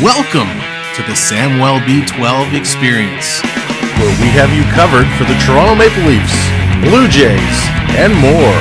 Welcome to the Samwell B12 experience, where we have you covered for the Toronto Maple Leafs, Blue Jays, and more.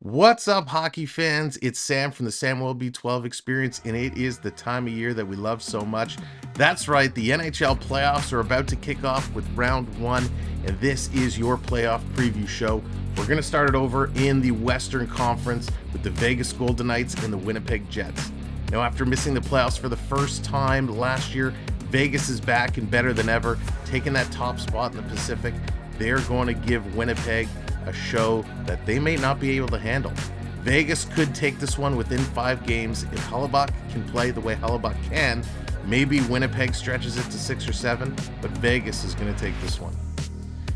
What's up, hockey fans? It's Sam from the Samwell B12 experience, and it is the time of year that we love so much. That's right, the NHL Playoffs are about to kick off with round one, and this is your playoff preview show. We're going to start it over in the Western Conference with the Vegas Golden Knights and the Winnipeg Jets. Now, after missing the playoffs for the first time last year, Vegas is back and better than ever, taking that top spot in the Pacific. They're going to give Winnipeg a show that they may not be able to handle. Vegas could take this one within 5 games. If Hellebuyck can play the way Hellebuyck can, maybe Winnipeg stretches it to 6 or 7, but Vegas is going to take this one.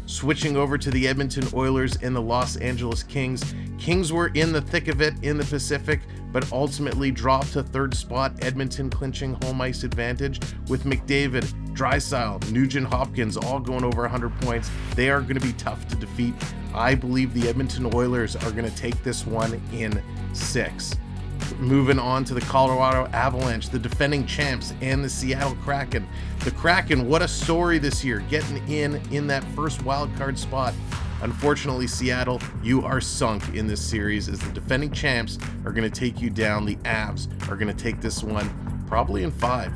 Switching over to the Edmonton Oilers and the Los Angeles Kings. Kings were in the thick of it in the Pacific, but ultimately dropped to third spot, Edmonton clinching home ice advantage with McDavid, Draisaitl, Nugent Hopkins all going over 100 points. They are going to be tough to defeat. I believe the Edmonton Oilers are going to take this one in 6. Moving on to the Colorado Avalanche, the defending champs, and the Seattle Kraken. The Kraken, what a story this year, getting in that first wild card spot. Unfortunately, Seattle, you are sunk in this series as the defending champs are going to take you down. The Avs are going to take this one probably in 5.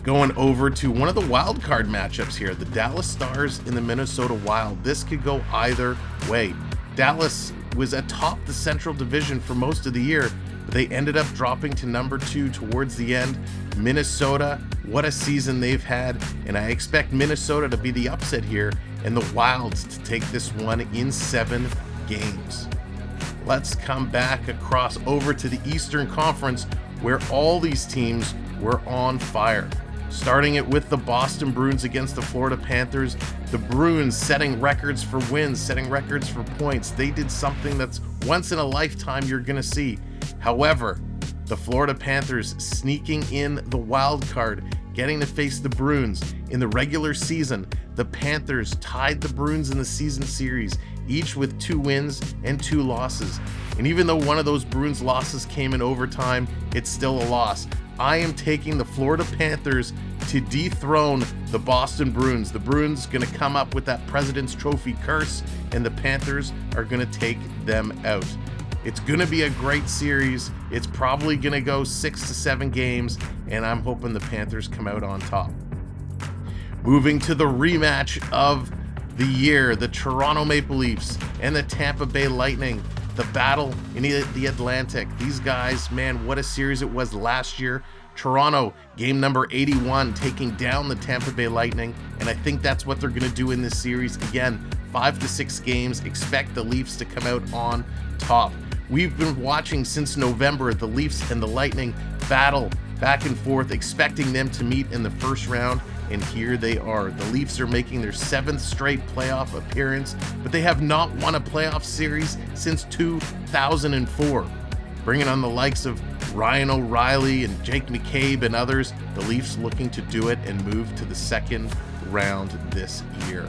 Going over to one of the wild card matchups here, the Dallas Stars and the Minnesota Wild. This could go either way. Dallas was atop the Central Division for most of the year, but they ended up dropping to number 2 towards the end. Minnesota, what a season they've had, and I expect Minnesota to be the upset here and the Wilds to take this one in 7 games. Let's come back across over to the Eastern Conference, where all these teams were on fire. Starting it with the Boston Bruins against the Florida Panthers. The Bruins setting records for wins, setting records for points. They did something that's once in a lifetime you're going to see. However, the Florida Panthers sneaking in the wild card, getting to face the Bruins. In the regular season, the Panthers tied the Bruins in the season series, each with 2 wins and 2 losses. And even though one of those Bruins losses came in overtime, it's still a loss. I am taking the Florida Panthers to dethrone the Boston Bruins. The Bruins going to come up with that President's Trophy curse, and the Panthers are going to take them out. It's going to be a great series. It's probably going to go 6 to 7 games, and I'm hoping the Panthers come out on top. Moving to the rematch of the year, the Toronto Maple Leafs and the Tampa Bay Lightning. The battle in the Atlantic. These guys, man, what a series it was last year. Toronto, game number 81, taking down the Tampa Bay Lightning, and I think that's what they're going to do in this series. Again, 5 to 6 games. Expect the Leafs to come out on top. We've been watching since November the Leafs and the Lightning battle back and forth, expecting them to meet in the first round, and here they are. The Leafs are making their 7th straight playoff appearance, but they have not won a playoff series since 2004. Bringing on the likes of Ryan O'Reilly and Jake McCabe and others, the Leafs looking to do it and move to the second round this year.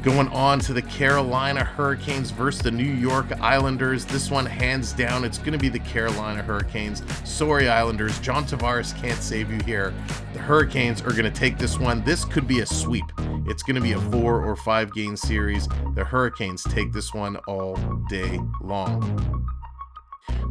Going on to the Carolina Hurricanes versus the New York Islanders. This one, hands down, it's going to be the Carolina Hurricanes. Sorry, Islanders. John Tavares can't save you here. The Hurricanes are going to take this one. This could be a sweep. It's going to be a 4 or 5 game series. The Hurricanes take this one all day long.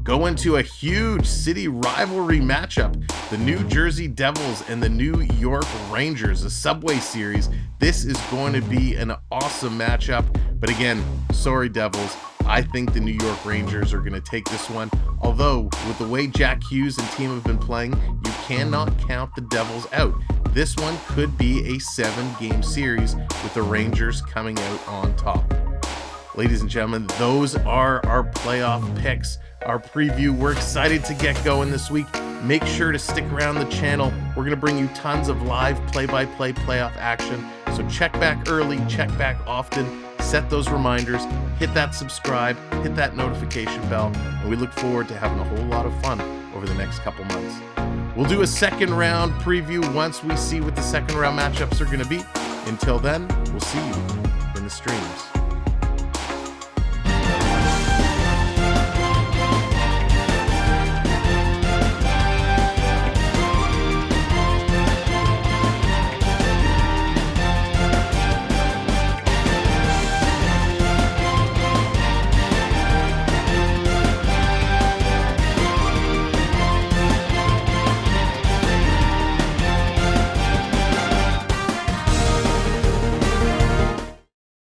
Going to a huge city rivalry matchup, the New Jersey Devils and the New York Rangers, a Subway Series. This is going to be an awesome matchup, but again, sorry Devils, I think the New York Rangers are going to take this one. Although, with the way Jack Hughes and team have been playing, you cannot count the Devils out. This one could be a 7-game series with the Rangers coming out on top. Ladies and gentlemen, those are our playoff picks, our preview. We're excited to get going this week. Make sure to stick around the channel. We're going to bring you tons of live play-by-play playoff action. So check back early, check back often, set those reminders, hit that subscribe, hit that notification bell, and we look forward to having a whole lot of fun over the next couple months. We'll do a second round preview once we see what the second round matchups are going to be. Until then, we'll see you in the streams.